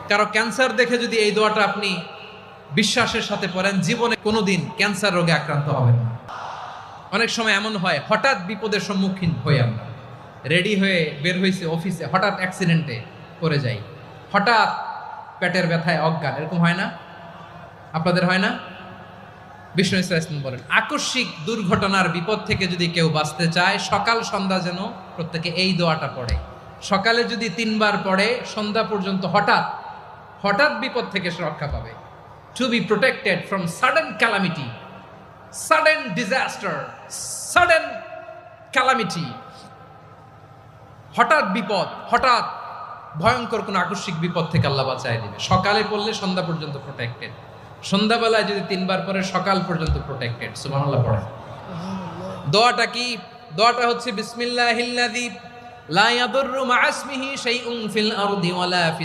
কারো ক্যান্সার দেখে যদি এই দোয়াটা আপনি বিশ্বাসের সাথে পড়েন, জীবনে কোনোদিন ক্যান্সার রোগে আক্রান্ত হবেন না। অনেক সময় এমন হয়, হঠাৎ বিপদের সম্মুখীন হই আমরা, রেডি হয়ে বের হয়েছে অফিসে, হঠাৎ অ্যাক্সিডেন্টে পড়ে যাই, হঠাৎ পেটের ব্যথায় অজ্ঞান, এরকম হয় না? আপনাদের হয় না? বিষ্ণু ইসলাম বলেন, আকস্মিক দুর্ঘটনার বিপদ থেকে যদি কেউ বাঁচতে চায়, সকাল সন্ধ্যা যেন প্রত্যেকে এই দোয়াটা পড়ে। সকালে যদি 3 বার পড়ে, সন্ধ্যা পর্যন্ত হঠাৎ হঠাৎ বিপদ থেকে সে রক্ষা পাবে। To be protected from sudden calamity, sudden disaster, sudden calamity, হঠাৎ বিপদ, হঠাৎ ভয়ঙ্কর কোনো আকস্মিক বিপদ থেকে আল্লাহ বাঁচায় দিবে। সকালে পড়লে সন্ধ্যা পর্যন্ত প্রোটেক্টেড, সন্ধ্যাবেলায় যদি 3 বার পরে সকাল পর্যন্ত প্রোটেক্টেড। সুবহানাল্লাহ পড়ে। দোয়াটা কি? দোয়াটা হচ্ছে বিসমিল্লাহিল্লাযী লা ইয়াদুররু মা ইসমিহি শাইউন ফিল আরদি ওয়ালা ফিস